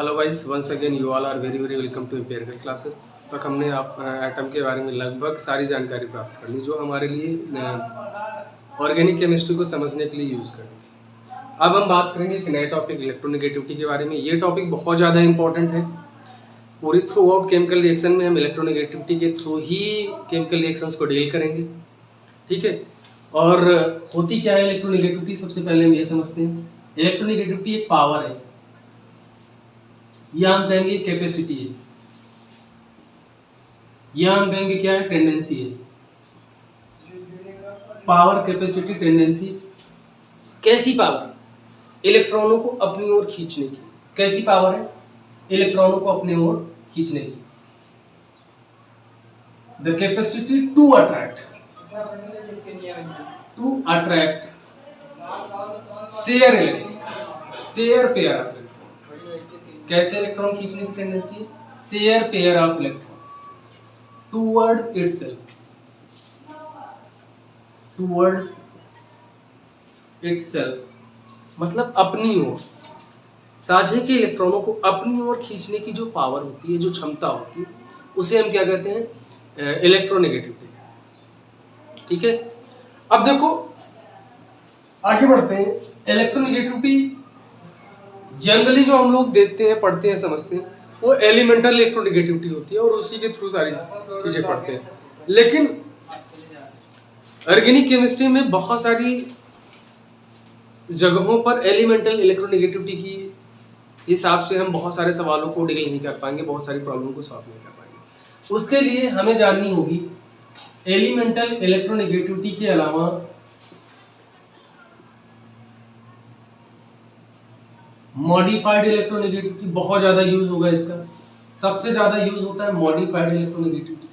Hello guys, once again you all are very very welcome to empirical classes. तक हमने atom के बारे में लगभग सारी जानकारी प्राप्त कर ली जो हमारे लिए ऑर्गेनिक केमिस्ट्री को समझने के लिए यूज़ करें। अब हम बात करेंगे एक नए टॉपिक इलेक्ट्रोनेगेटिविटी के बारे में। ये टॉपिक बहुत ज़्यादा इंपॉर्टेंट है। पूरी थ्रू आउट केमिकल रिएक्शन में हम इलेक्ट्रोनेगेटिविटी के थ्रू ही केमिकल रिएक्शंस को डील करेंगे, ठीक है। और होती क्या है इलेक्ट्रोनेगेटिविटी, सबसे पहले हम ये समझते हैं। इलेक्ट्रोनेगेटिविटी एक पावर है, या हम कहेंगे कैपेसिटी है, या हम कहेंगे क्या है, टेंडेंसी है। Power, capacity, tendency. कैसी पावर? इलेक्ट्रॉनों को अपनी ओर खींचने की। कैसी पावर है? इलेक्ट्रॉनों को अपनी ओर खींचने की। The capacity to attract share electron, share pair of electron. कैसे इलेक्ट्रॉन खींचने की टेंडेंसी है? Share pair of electron toward itself, मतलब अपनी ओर। साझे के इलेक्ट्रॉनों को अपनी ओर खींचने की जो पावर होती है, जो क्षमता होती है, उसे हम क्या कहते हैं? इलेक्ट्रोनेगेटिविटी, ठीक है। अब देखो आगे बढ़ते हैं। इलेक्ट्रोनेगेटिविटी जनरली जो हम लोग देखते हैं, पढ़ते हैं, समझते हैं, वो एलिमेंटल इलेक्ट्रोनेगेटिविटी होती है और उसी के थ्रू सारी चीजें पढ़ते हैं। लेकिन ऑर्गेनिक केमिस्ट्री में बहुत सारी जगहों पर एलिमेंटल इलेक्ट्रोनेगेटिविटी की हिसाब से हम बहुत सारे सवालों को डील नहीं कर पाएंगे, बहुत सारी प्रॉब्लम को सॉल्व नहीं कर पाएंगे। उसके लिए हमें जाननी होगी एलिमेंटल इलेक्ट्रोनेगेटिविटी के अलावा मॉडिफाइड इलेक्ट्रोनेगेटिविटी बहुत ज्यादा यूज होगा। इसका सबसे ज्यादा यूज होता है मॉडिफाइड इलेक्ट्रोनेगेटिविटी,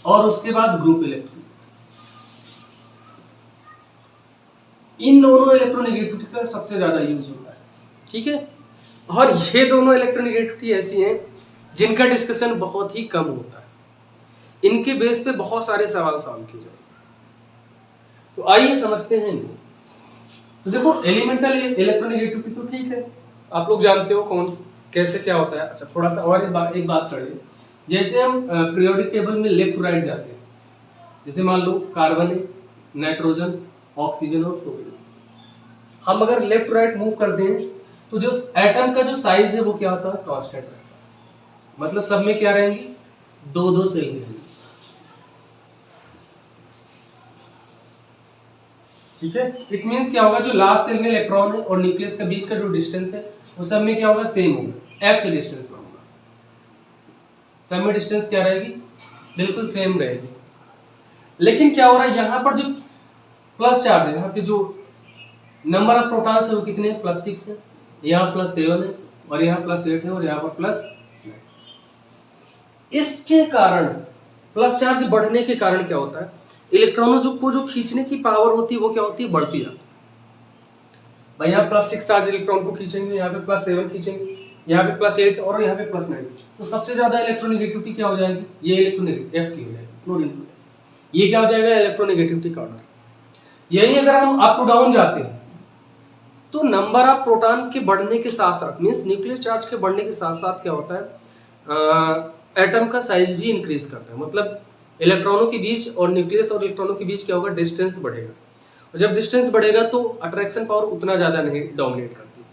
और उसके बाद ग्रुप इलेक्ट्रोन। इन दोनों इलेक्ट्रोनेगेटिविटी का सबसे ज्यादा यूज होता है, ठीक है। और ये दोनों इलेक्ट्रोनेगेटिविटी ऐसी हैं जिनका डिस्कशन बहुत ही कम होता है। इनके बेस पे बहुत सारे सवाल सॉल्व किए जाते हैं। तो आइए समझते हैं इनको। तो देखो एलिमेंटल इलेक्ट्रोनेगेटिविटी तो ठीक है, आप लोग जानते हो कौन कैसे क्या होता है। अच्छा, थोड़ा सा और एक बात कर ले। जैसे हम पीरियोडिक टेबल में लेफ्ट टू राइट जाते हैं, जैसे मान लो कार्बन है, नाइट्रोजन, ऑक्सीजन और फ्लोरीन। हम अगर लेफ्ट टू राइट मूव करते हैं तो जो एटम का जो साइज है वो क्या होता है? कांस्टेंट रहता है। मतलब सब में क्या रहेंगी? दो दो सेल रहेंगी, ठीक है। इट मींस क्या होगा, जो लास्ट सेल में इलेक्ट्रॉन है और न्यूक्लियस के बीच का जो डिस्टेंस है वो सब में क्या होगा? सेम होगा, एक्स डिस्टेंस में होगा। सब में डिस्टेंस क्या रहेगी? बिल्कुल सेम रहेगी। लेकिन क्या हो रहा है, यहाँ पर जो प्लस चार्ज है, यहाँ पे जो नंबर ऑफ प्रोटॉन्स है वो कितने हैं? +6 है, यहाँ +7 है, और यहाँ +8 है, और यहाँ पर +9। इसके कारण प्लस चार्ज बढ़ने के कारण क्या होता है? इलेक्ट्रॉनों को जो खींचने की पावर होती है वो क्या होती है? बढ़ती जाती है। भाई यहाँ +6 चार्ज इलेक्ट्रॉन को खींचेंगे, यहाँ पे +7 खींचेंगे, यहाँ पे +8 और यहाँ पे +9, तो सबसे ज्यादा इलेक्ट्रोनेगेटिविटी क्या हो जाएगी? ये इलेक्ट्रोनेगेटिव F की हो जाएगी, फ्लोरीन। ये क्या हो जाएगा? इलेक्ट्रोनेगेटिविटी का ऑर्डर। यही अगर हम अप टू डाउन जाते हैं तो नंबर ऑफ प्रोटॉन के बढ़ने के साथ साथ, मींस न्यूक्लियर चार्ज के बढ़ने के साथ साथ क्या होता है? एटम का साइज भी इंक्रीज करता है। मतलब इलेक्ट्रॉनों के बीच और न्यूक्लियस और इलेक्ट्रॉनों के बीच क्या होगा? डिस्टेंस बढ़ेगा। और जब डिस्टेंस बढ़ेगा तो अट्रैक्शन पावर उतना ज़्यादा नहीं डोमिनेट करती,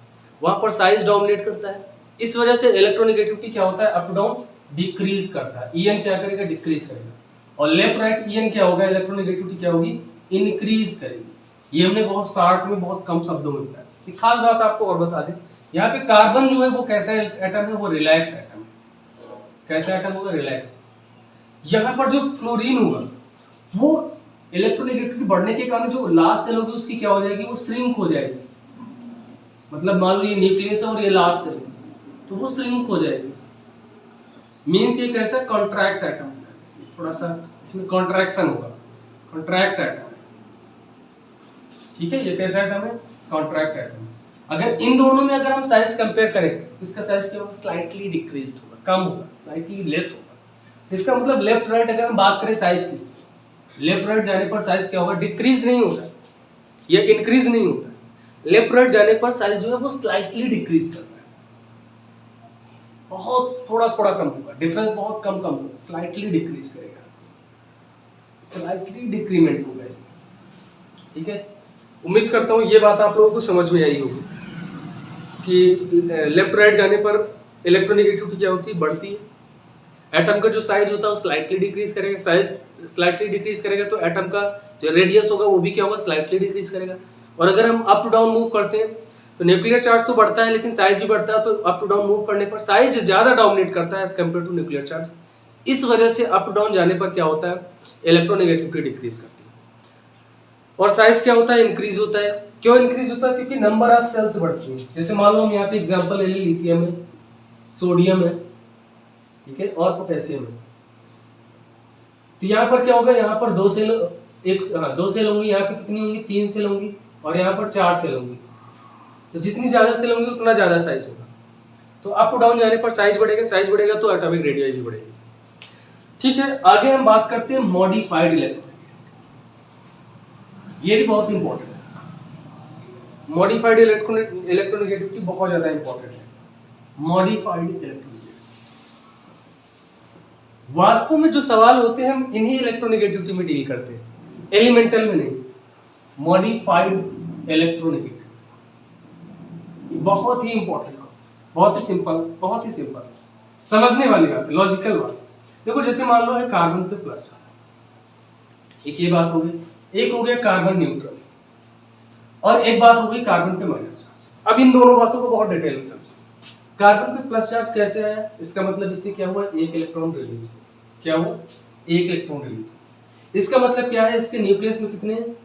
वहाँ पर साइज डोमिनेट करता है। इस वजह से इलेक्ट्रोनेगेटिविटी क्या होता है? अप डाउन डिक्रीज करता है। EN क्या करेगा? डिक्रीज करेगा। और लेफ्ट राइट EN क्या होगा? इलेक्ट्रोनेगेटिविटी क्या होगी? इंक्रीज करेगी। ये हमने बहुत शॉर्ट में, बहुत कम शब्दों में बताया। एक खास बात आपको और बता दें, यहाँ पे कार्बन जो है वो कैसा एटम है? वो रिलैक्स एटम है। कैसा एटम होगा? रिलैक्स। यहाँ पर जो फ्लोरीन होगा वो इलेक्ट्रोनेगेटिविटी बढ़ने के कारण जो लास्ट सेल होगी उसकी क्या हो जाएगी? वो श्रिंक हो जाएगी। मतलब मान लो ये न्यूक्लियस है और ये लास्ट सेल, तो वो श्रिंक हो जाएगी। मींस ये कैसा? कॉन्ट्रैक्ट एटम होता है। थोड़ा सा इसमें कॉन्ट्रैक्शन होगा, कॉन्ट्रैक्ट एटम, ठीक है। ये कैसा एटम है? Contract atom. अगर इन दोनों में अगर हम साइज कंपेयर करें तो इसका साइज क्या होगा? स्लाइटली डिक्रीज्ड होगा, कम होगा, स्लाइटली लेस होगा। इसका मतलब लेफ्ट राइट अगर हम बात करें साइज की, लेफ्ट राइट जाने पर साइज क्या होगा? डिक्रीज नहीं होता, या इंक्रीज नहीं होता। लेफ्ट राइट जाने पर साइज जो है वो स्लाइटली डिक्रीज करता है। बहुत थोड़ा थोड़ा कम होगा, डिफरेंस बहुत कम कम होगा, स्लाइटली डिक्रीज करेगा, स्लाइटली डिक्रीमेंट होगा इसमें। ठीक है, उम्मीद करता हूँ ये बात आप लोगों को समझ में आई होगी कि लेफ्ट राइट जाने पर इलेक्ट्रोनेगेटिविटी क्या होती है, बढ़ती है। एटम का जो साइज होता है वो स्लाइटली डिक्रीज करेगा, साइज स्लाइटली डिक्रीज करेगा तो एटम का जो रेडियस होगा वो भी क्या होगा, स्लाइटली डिक्रीज करेगा। और अगर हम अप टू डाउन मूव करते हैं तो न्यूक्लियर चार्ज तो बढ़ता है लेकिन साइज भी बढ़ता है, तो अप टू डाउन मूव करने पर साइज ज्यादा डोमिनेट करता है as compare to nuclear charge. इस वजह से अप टू डाउन जाने पर क्या होता है, इलेक्ट्रोनेगेटिविटी डिक्रीज करती है। और साइज क्या होता है, इंक्रीज होता है। क्यों इंक्रीज होता है, क्योंकि नंबर ऑफ सेल्स बढ़ती है। जैसे मान लो हम यहाँ पे एग्जांपल ले लें, लिथियम है, सोडियम है, ठीक है, और पोटेशियम है। तो यहाँ पर क्या होगा, यहाँ पर दो सेल होंगी, यहाँ पे कितनी होंगी, 3 सेल होंगी, और यहाँ पर 4 सेल होंगी। तो जितनी ज्यादा सेल होंगी उतना ज्यादा साइज होगा। तो अप डाउन जाने पर साइज बढ़ेगा, साइज बढ़ेगा तो एटॉमिक रेडियस भी बढ़ेगी। ठीक है, आगे हम बात करते हैं मॉडिफाइड इलेक्ट्रॉन। ये भी बहुत इंपॉर्टेंट है। मॉडिफाइड इलेक्ट्रोनेगेटिविटी बहुत ज्यादा इंपॉर्टेंट है। मॉडिफाइड इलेक्ट्रोनेगेटिविटी, वास्तव में जो सवाल होते हैं हम इन्हीं इलेक्ट्रोनेगेटिविटी में डील करते हैं, एलिमेंटल में नहीं। मॉडिफाइड इलेक्ट्रोनेगेटिविटी बहुत ही इंपॉर्टेंट, बहुत ही सिंपल समझने वाली बात है, लॉजिकल बात। देखो जैसे मान लो है कार्बन पे प्लस चार्ज, एक ये बात हो गई, एक हो गया कार्बन न्यूट्रल, और एक बात हो गई कार्बन पे माइनस चार्ज। अब इन दोनों बातों को बहुत डिटेल में समझो। कार्बन पे प्लस चार्ज कैसे आया, इसका मतलब इससे क्या हुआ, एक इलेक्ट्रॉन रिलीज हुआ। क्या हुआ, एक इलेक्ट्रॉन रिलीज हुआ। इसका मतलब क्या है, इसके न्यूक्लियस में कितने हैं,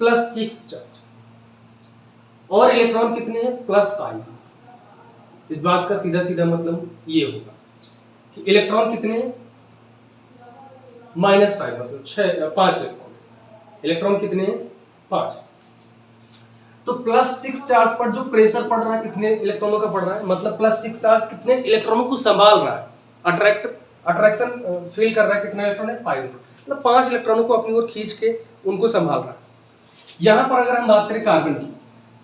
+6 चार्ज, और इलेक्ट्रॉन कितने हैं, +5। इस बात का सीधा सीधा मतलब ये होगा कि इलेक्ट्रॉन कितने हैं, -5, मतलब 5 इलेक्ट्रॉन। इलेक्ट्रॉन कितने हैं, 5। तो +6 चार्ज पर जो प्रेशर पड़ रहा है कितने इलेक्ट्रॉनों का पड़ रहा है, मतलब +6 चार्ज कितने इलेक्ट्रॉनों को संभाल रहा है, अट्रैक्शन फील कर रहा है, कितने इलेक्ट्रॉन है, 5। मतलब 5 इलेक्ट्रॉनों को अपनी ओर खींच के उनको संभाल रहा है। यहाँ पर अगर हम बात करें कार्बन की,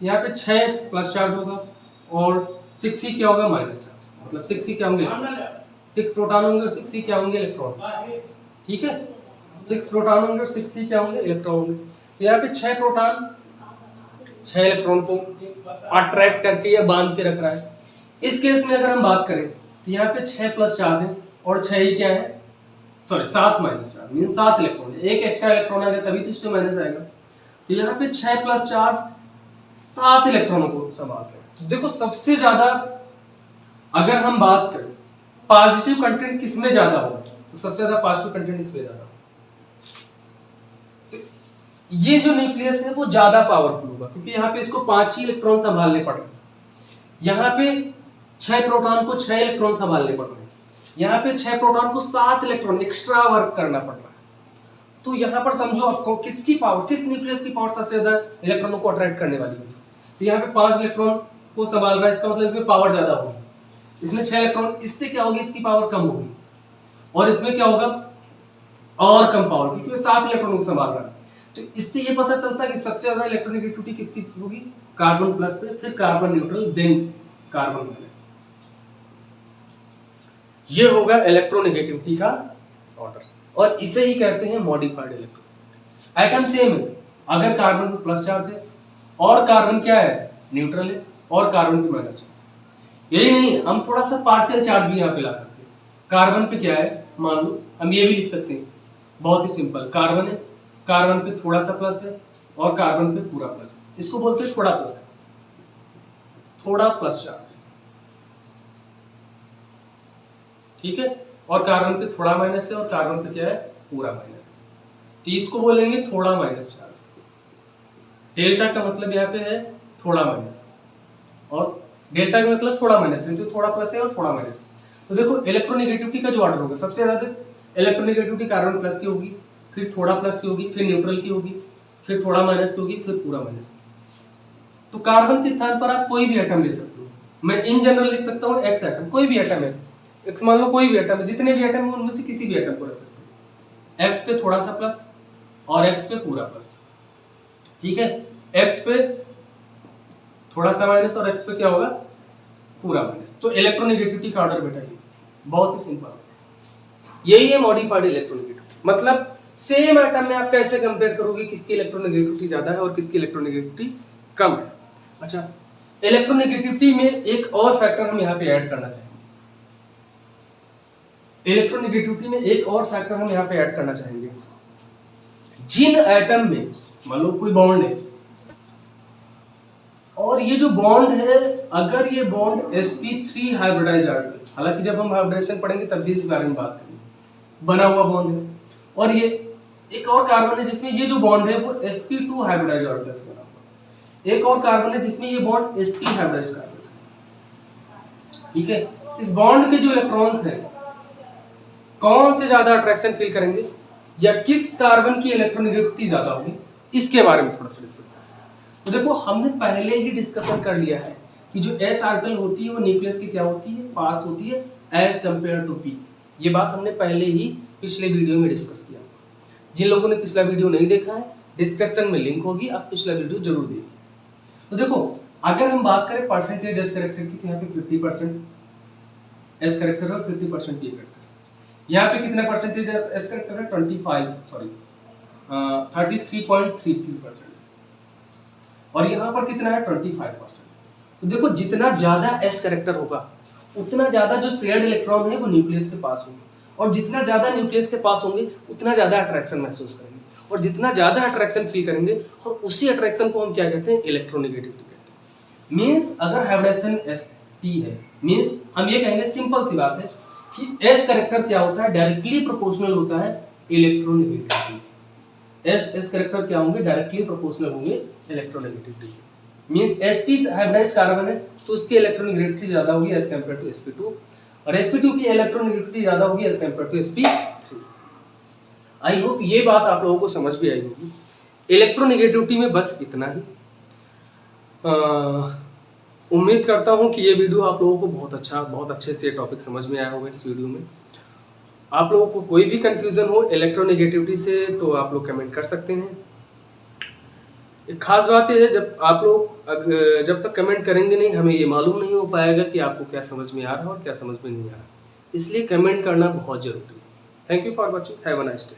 यहाँ पे 6 प्लस चार्ज होगा और 6 ही क्या होगा, माइनस चार्ज। मतलब 6 ही क्या होंगे, 6 प्रोटॉन होंगे और 6 ही क्या होंगे, इलेक्ट्रॉन। ठीक है, 6 प्रोटॉन होंगे और 6 ही क्या होंगे, इलेक्ट्रॉन होंगे। तो यहाँ पे 6 प्रोटॉन 6 इलेक्ट्रॉन को अट्रैक्ट करके या बांध के रख रहा है। इस केस में अगर हम बात करें तो यहाँ पे 6 प्लस चार्ज है और 6 ही क्या है, sorry 7 minus charge, mean 7 electron है। एक एक्स्ट्रा इलेक्ट्रॉन आ गया तभी तो इस पे माइनस आएगा। तो यहाँ पे 6 प्लस चार्ज 7 इलेक्ट्रॉनों को संभाल रहे हैं। तो देखो सबसे ज्यादा अगर हम बात करें पॉजिटिव कंटेंट किसमें ज्यादा होगा, तो सबसे ज्यादा पॉजिटिव कंटेंट इसमें ज्यादा होगा। तो ये जो न्यूक्लियस है वो ज्यादा पावरफुल होगा क्योंकि यहाँ पे इसको 5 ही इलेक्ट्रॉन संभालने पड़ रहे हैं। यहाँ पे 6 प्रोटॉन को 6 इलेक्ट्रॉन संभालने पड़ रहे हैं। यहाँ पे 6 प्रोटॉन को 7 इलेक्ट्रॉन एक्स्ट्रा वर्क करना पड़ रहा है। तो यहाँ पर समझो आपको किसकी पावर, किस न्यूक्लियस की पावर सबसे ज्यादा इलेक्ट्रॉनों को अट्रैक्ट करने वाली है। तो यहाँ पे 5 इलेक्ट्रॉन को संभाल रहा है, इसका मतलब इसमें पावर ज्यादा होगी। इसमें 6 इलेक्ट्रॉन, इससे क्या होगी, इसकी पावर कम होगी। और इसमें क्या होगा, और कम पावर, क्योंकि वो 7 इलेक्ट्रॉनों को संभाल रहा है। तो इससे ये पता चलता है कि सबसे ज्यादा इलेक्ट्रोनेगेटिविटी किसकी होगी, कार्बन प्लस पे, फिर carbon neutral, then carbon minus. ये होगा इलेक्ट्रोनेगेटिविटी का ऑर्डर, और इसे ही कहते हैं मॉडिफाइड इलेक्ट्रॉन। एटम सेम है, अगर कार्बन पे प्लस चार्ज है और कार्बन क्या है, न्यूट्रल है, और कार्बन पे माइनस चार्ज। यही नहीं, हम थोड़ा सा पार्शियल चार्ज भी यहाँ पे ला सकते हैं। कार्बन पे क्या है, मान लो हम ये भी लिख सकते हैं, बहुत ही सिंपल, कार्बन है, कार्बन पे थोड़ा सा प्लस है और कार्बन पे पूरा प्लस है, इसको बोलते हैं थोड़ा प्लस, थोड़ा प्लस चार्ज। ठीक है, और कार्बन पे थोड़ा माइनस है और कार्बन पे क्या है, पूरा माइनस है, तो इसको बोलेंगे थोड़ा माइनस चार्ज। डेल्टा का मतलब यहाँ पे है थोड़ा माइनस, और डेल्टा का मतलब थोड़ा माइनस है, जो थोड़ा प्लस है और थोड़ा माइनस है। तो देखो इलेक्ट्रोनेगेटिविटी का जो ऑर्डर होगा, सबसे ज्यादा इलेक्ट्रोनेगेटिविटी कार्बन प्लस की होगी, फिर थोड़ा प्लस की होगी, फिर न्यूट्रल की होगी, फिर थोड़ा माइनस की होगी, फिर पूरा माइनस। तो कार्बन के स्थान पर आप कोई भी एटम ले सकते हो। मैं इन जनरल लिख सकता हूँ एक्स एटम, कोई भी एटम है, एक्स मान लो कोई भी एटम है, जितने भी एटम है उनमें से किसी भी एटम को रख सकते हो। एक्स पे थोड़ा सा प्लस और एक्स पे पूरा प्लस। ठीक है, एक्स पे थोड़ा सा माइनस और एक्स पे क्या होगा, पूरा माइनस। तो इलेक्ट्रोनेगेटिविटी का ऑर्डर बेटा ये बहुत ही सिंपल, यही है मॉडिफाइड इलेक्ट्रोनेगेटिविटी। मतलब सेम एटम में आप कैसे कंपेयर करोगे किसकी इलेक्ट्रोनेगेटिविटी ज्यादा है और किसकी इलेक्ट्रोनेगेटिविटी कम है। अच्छा, इलेक्ट्रोनेगेटिविटी में एक और फैक्टर हम यहाँ पे ऐड करना चाहेंगे। इलेक्ट्रोनेगेटिविटी में एक और फैक्टर हम यहाँ पे ऐड करना चाहेंगे। जिन एटम में मान लो कोई बॉन्ड है और ये जो बॉन्ड है, अगर ये बॉन्ड sp3 हाइब्रिडाइज आर्टिकल, हालांकि जब हम हाइब्रिडाइजेशन पढ़ेंगे तब भी इस बारे में बात करेंगे, बना हुआ बॉन्ड है और ये एक और कार्बन है जिसमें ये जो बॉन्ड है वो sp2 हाइब्रिडाइज ऑर्बिटल से बना हुआ, एक और कार्बन है जिसमें ये बॉन्ड sp हाइब्रिडाइज कार्बन से। ठीक है, इस बॉन्ड के जो इलेक्ट्रॉन्स हैं कौन से ज्यादा अट्रैक्शन फील करेंगे या किस कार्बन की इलेक्ट्रोनेगेटिविटी ज्यादा होगी, इसके बारे में थोड़ा सा डिस्कस करें। तो देखो हमने पहले ही डिस्कशन कर लिया है कि जो s ऑर्बिटल होती है वो न्यूक्लियस की क्या होती है, पास होती है एज कंपेयर टू p। ये बात हमने पहले ही पिछले वीडियो में डिस्कस किया। जिन लोगों ने पिछला वीडियो नहीं देखा है, डिस्क्रिप्शन में लिंक होगी, आप पिछला वीडियो जरूर देखिए। तो देखो अगर हम बात करें परसेंटेज एस कैरेक्टर की, तो यहाँ पे 50% एस कैरेक्टर और 50% टी कैरेक्टर। यहाँ पे कितना परसेंटेज है एस कैरेक्टर है 33.33% और यहाँ पर कितना है 25%। तो देखो जितना ज्यादा एस कैरेक्टर होगा उतना ज्यादा जो शेयर्ड इलेक्ट्रॉन है वो न्यूक्लियस के पास होंगे, और जितना ज्यादा न्यूक्लियस के पास होंगे उतना ज्यादा अट्रैक्शन महसूस करेंगे, और जितना ज्यादा अट्रैक्शन फील करेंगे और उसी अट्रैक्शन को हम क्या कहते हैं, इलेक्ट्रोनेगेटिविटी कहते हैं। मींस अगर हाइब्रिडाइजेशन एसटी है, मींस हम ये कहेंगे सिंपल सी बात है कि एस कैरेक्टर क्या होता है, डायरेक्टली प्रोपोर्शनल होता है इलेक्ट्रोनेगेटिविटी। एस कैरेक्टर क्या होंगे, डायरेक्टली प्रोपोर्शनल होंगे electronegativity. Means sp hybridised carbon है तो उसकी इलेक्ट्रोनेगेटिविटी ज्यादा होगी एज कंपेयर टू sp2, और sp2 की इलेक्ट्रोनेगेटिविटी ज्यादा होगी as compare to sp3। I hope ये बात आप लोगों को समझ भी आई होगी। इलेक्ट्रोनेगेटिविटी में बस इतना ही। उम्मीद करता हूं कि ये वीडियो आप लोगों को बहुत अच्छे से टॉपिक समझ में आया होगा। इस वीडियो में आप लोगों को कोई भी कंफ्यूजन हो इलेक्ट्रोनेगेटिविटी से तो आप लोग कमेंट कर सकते हैं। एक खास बात यह है, जब आप लोग जब तक कमेंट करेंगे नहीं, हमें ये मालूम नहीं हो पाएगा कि आपको क्या समझ में आ रहा है और क्या समझ में नहीं आ रहा। इसलिए कमेंट करना बहुत जरूरी है। Thank you for watching, have a nice day.